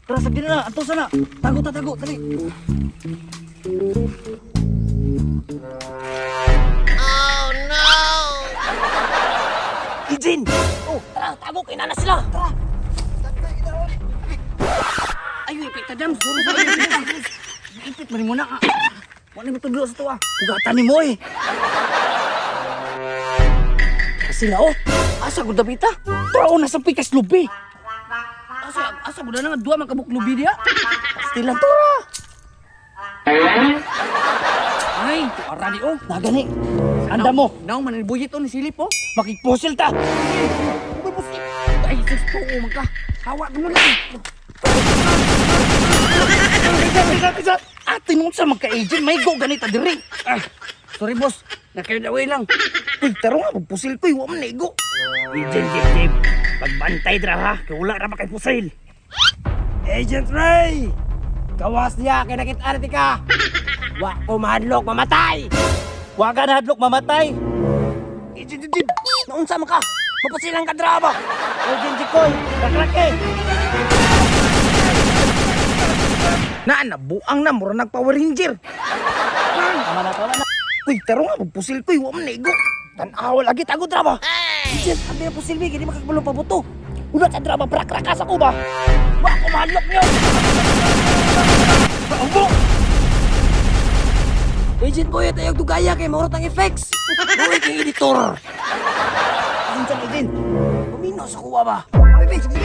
Tara, sabi na, ato sana. Tago, tali. Oh no! Ijin! Oh, tara, tago kay nana sila. Tara. Ay, ipit ka dyan. Sorry. Ipit, mali mo na. Wala mo tudlo sa to ah. Pugatan ni mo eh. Sila oh. Asa ko dabita? Tara o nasa pikas lubi. Asa ko na nga dua makabuk lubi dia. Stilan tora. Ay, tuara di oh. Nagani. Anda mo. Naong manibuyit oh ni silip oh. Makikposil ta. Ay, sus po magka. Hawa mo lang. Bisa. Ate mo sa magka-agent, may go ganita diri. Ah, sorry boss, nakayadaway lang. Uy, taro nga, magpusil ko, iwa man naigo. Agent Jib, pagbantay dra ha, kaya wala na makay pusil. Agent Ray! Kawas niya, kinakit-arti ka! Wa ko mahadlok, mamatay! Wa ka na hadlok mamatay. Agent Jib, naunsa man ka? Mapusilang ka dra ba? Agent Jikoy, kakrake. Nabuang na, mura nag-Power Ranger. Tama na. Uy, taro nga, magpusil ko, iwa man naigo. Tanawa lagi, tago drama. Agent, abi na pusil, hindi makakabalong pabuto. Una sa drama, prakrakas ako ba? Wa ako mahadlok niyo. Paumbo! Agent Boy, tayog dugaya kay maurot ang effects! Uy, kay editor. Agent, agent. Pumino sa kuwa ba? Abi, sige.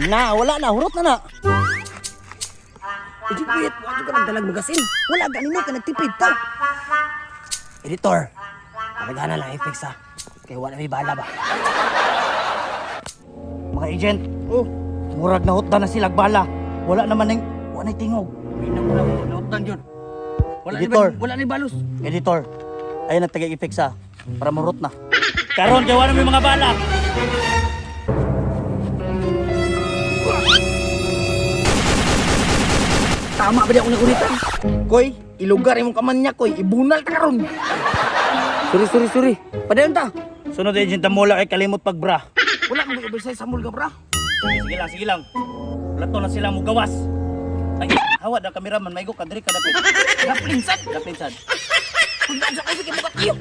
Wala na, hurot na. Agent Boy, wala ka nagdalag magasin. Wala ganino ka nagtipid ta. Editor, palagana lang effects ha. Kaya wala may bala ba? Mga agent, murag na hotdan na sila bala. Wala naman wala tingog. Minang wala mo, nautan yun. Editor. Wala ni balos. Editor, ayun ang taga-effects ha. Para murot na. Karon, kaya wala may mga bala. Tama ba di ako nakulitan? Koy, ilugar imong kaman niya, Koy. Ibunal ka karon. Sorry. Padayon ta. Sunod agent na mula kay kalimot pag bra. Wala mo ibisay sa mulga, bra. Sige lang. Wala to na sila mo gawas. Ay, hawad ang kameraman, maigo ka diri ka dapit. Dapinsan. Kung nasa kasi kay mukat iyo.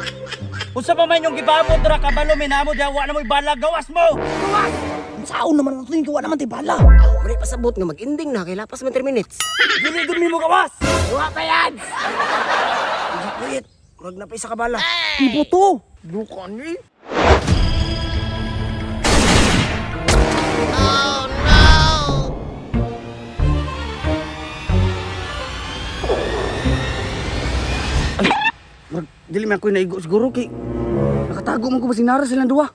Unsa pa man yung gibabot ra kabalo minamo diha wa na mo bala gawas mo. Saan naman ang tuwing gawa naman tayo bala? Wala pasabot nga mag-ending na, kay lapas man 3 minutes. Gili mo gawas. Gawa pa yan! Agent Boy, wag na pa isa ka bala. Ibo to. Dukan ni. Oh no! Dili man ako naigo siguro kay nakatago man ko ba sinara silang duwa.